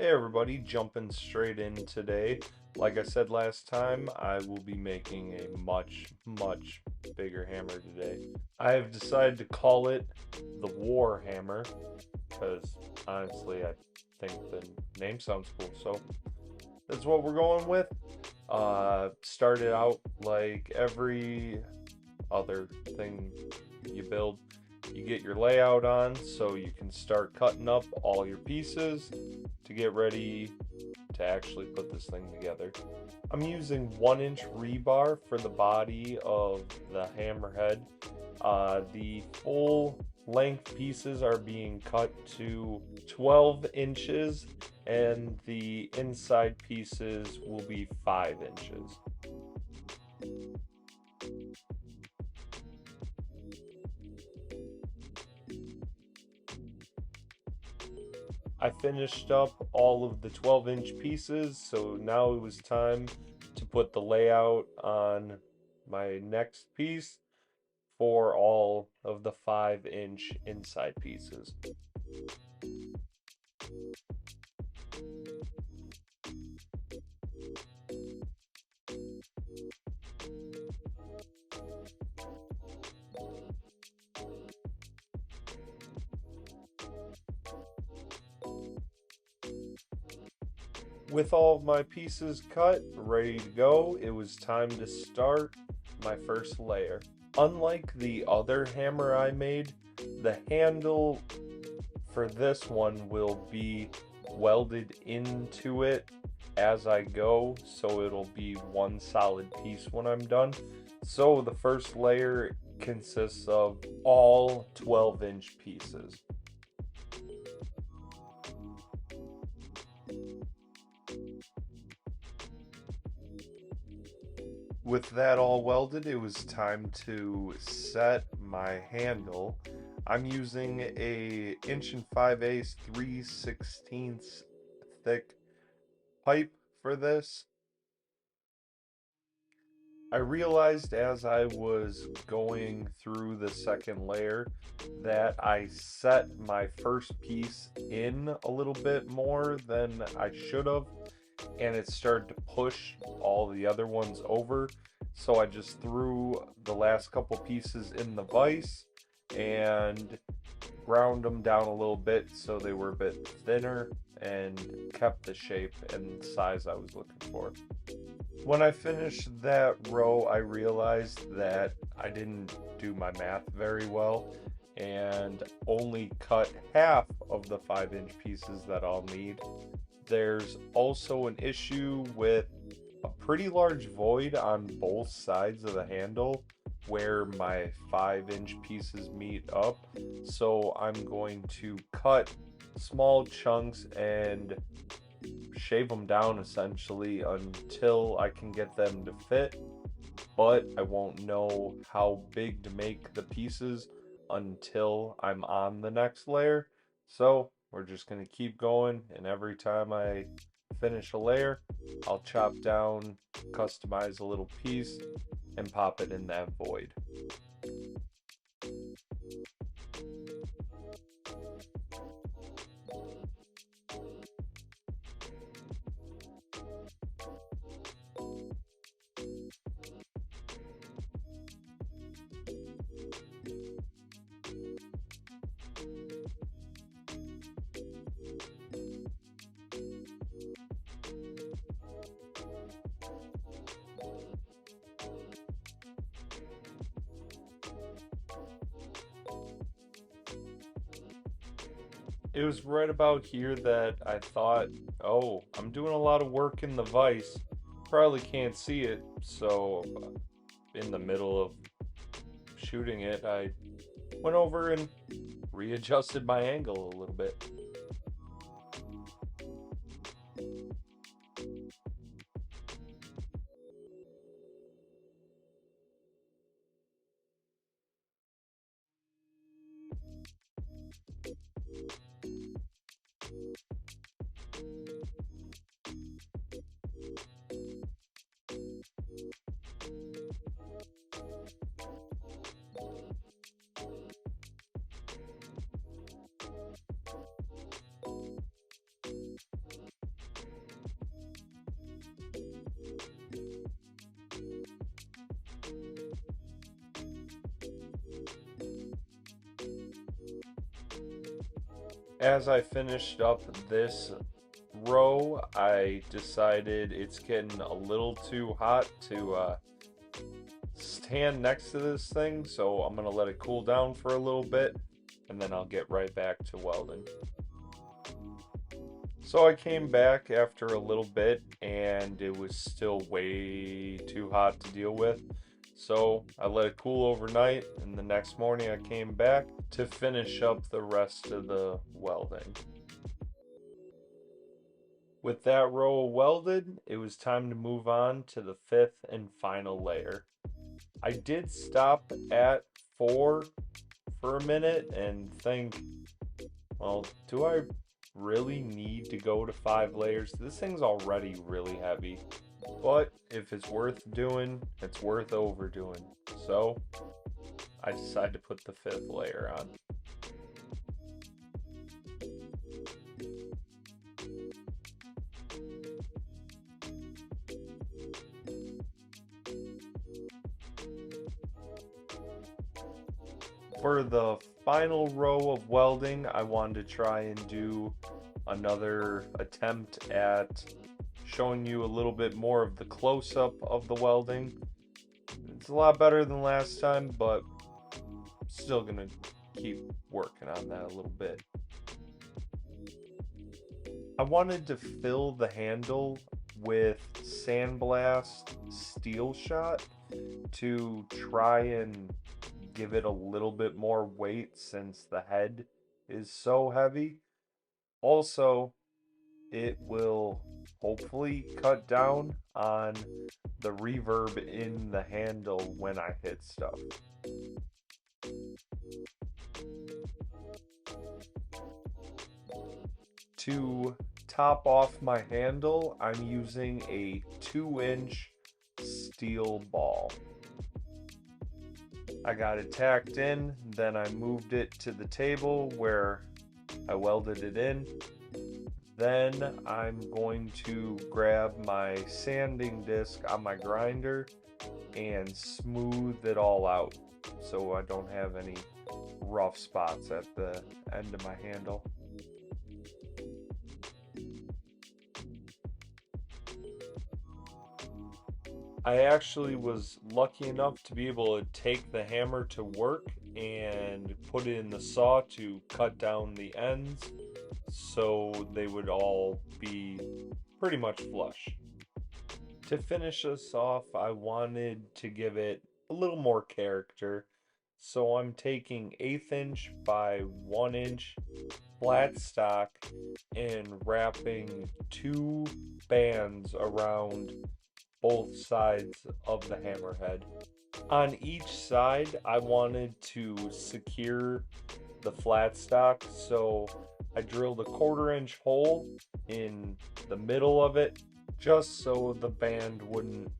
Hey everybody, jumping straight in today. Like I said last time, I will be making a much bigger hammer today. I have decided to call it the War Hammer because honestly I think the name sounds cool, so that's what we're going with. Started out like every other thing you build. You get your layout on so you can start cutting up all your pieces to get ready to actually put this thing together. I'm using 1 inch rebar for the body of the hammerhead. The full length pieces are being cut to 12 inches and the inside pieces will be 5 inches. I finished up all of the 12-inch pieces, so now it was time to put the layout on my next piece for all of the 5-inch inside pieces. With all of my pieces cut, ready to go, it was time to start my first layer. Unlike the other hammer I made, the handle for this one will be welded into it as I go, so it'll be one solid piece when I'm done. So the first layer consists of all 12-inch pieces. With that all welded, it was time to set my handle. I'm using a 1 5/8 3/16 thick pipe for this. I realized as I was going through the second layer that I set my first piece in a little bit more than I should have, and it started to push all the other ones over. So I just threw the last couple pieces in the vise and ground them down a little bit so they were a bit thinner and kept the shape and size I was looking for. When I finished that row, I realized that I didn't do my math very well and only cut half of the 5-inch pieces that I'll need. There's also an issue with a pretty large void on both sides of the handle where my 5-inch pieces meet up. So I'm going to cut small chunks and shave them down essentially until I can get them to fit, but I won't know how big to make the pieces until I'm on the next layer. So we're just going to keep going, and every time I finish a layer, I'll chop down, customize a little piece, and pop it in that void. It was right about here that I thought, oh, I'm doing a lot of work in the vise. Probably can't see it, so in the middle of shooting it, I went over and readjusted my angle a little bit. As I finished up this row, I decided it's getting a little too hot to stand next to this thing, so I'm gonna let it cool down for a little bit and then I'll get right back to welding. So I came back after a little bit and it was still way too hot to deal with. So I let it cool overnight and the next morning I came back to finish up the rest of the welding. With that row welded, it was time to move on to the fifth and final layer. I did stop at 4 for a minute and think, well, do I really need to go to 5 layers? This thing's already really heavy. But if it's worth doing, it's worth overdoing. So I decided to put the 5th layer on. For the final row of welding, I wanted to try and do another attempt at showing you a little bit more of the close-up of the welding. It's a lot better than last time, but still gonna keep working on that a little bit. I wanted to fill the handle with sandblast steel shot to try and give it a little bit more weight since the head is so heavy. Also, it will hopefully cut down on the reverb in the handle when I hit stuff. To top off my handle, I'm using a 2-inch steel ball. I got it tacked in, then I moved it to the table where I welded it in. Then I'm going to grab my sanding disc on my grinder and smooth it all out so I don't have any rough spots at the end of my handle. I actually was lucky enough to be able to take the hammer to work and put it in the saw to cut down the ends so they would all be pretty much flush. To finish this off, I wanted to give it a little more character, so I'm taking 1/8 inch by 1 inch flat stock and wrapping 2 bands around both sides of the hammerhead. On each side, I wanted to secure the flat stock, so I drilled a 1/4 inch hole in the middle of it just so the band wouldn't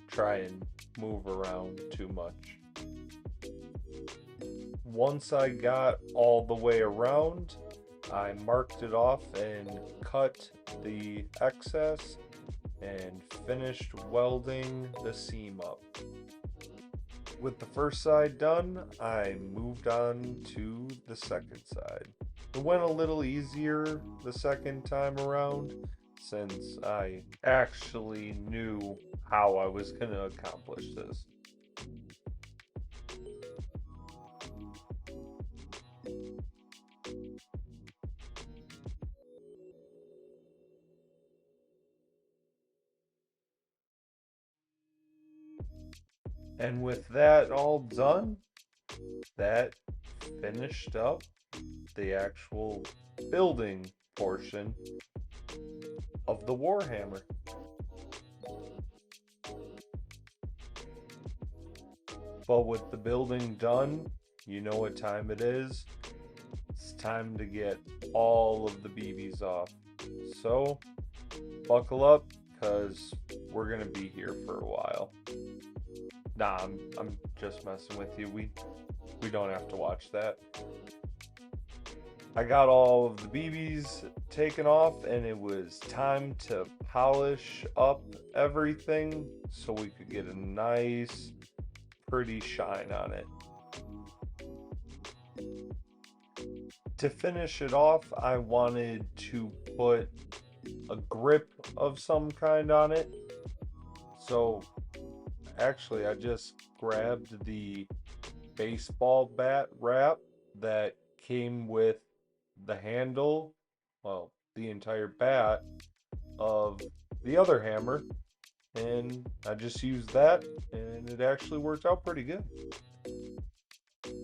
try and move around too much. Once I got all the way around, I marked it off and cut the excess and finished welding the seam up. With the first side done, I moved on to the second side. It went a little easier the second time around since I actually knew how I was going to accomplish this. And with that all done, that finished up the actual building portion of the Warhammer. But with the building done, you know what time it is. It's time to get all of the BBs off. So, buckle up, because we're going to be here for a while. Nah, I'm just messing with you. We don't have to watch that. I got all of the BBs taken off and it was time to polish up everything so we could get a nice, pretty shine on it. To finish it off, I wanted to put a grip of some kind on it. So actually, I just grabbed the baseball bat wrap that came with the handle, well, the entire bat of the other hammer, and I just used that, and it actually worked out pretty good.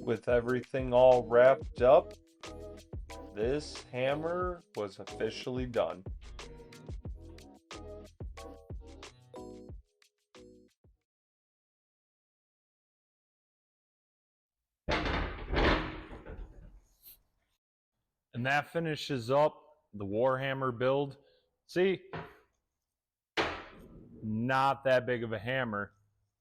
With everything all wrapped up, this hammer was officially done. And that finishes up the Warhammer build. See, not that big of a hammer,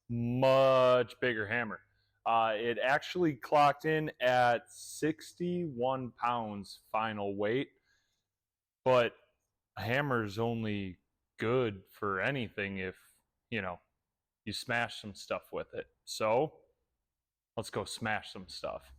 much bigger hammer. It actually clocked in at 61 pounds final weight, but a hammer is only good for anything if, you know, you smash some stuff with it. So let's go smash some stuff.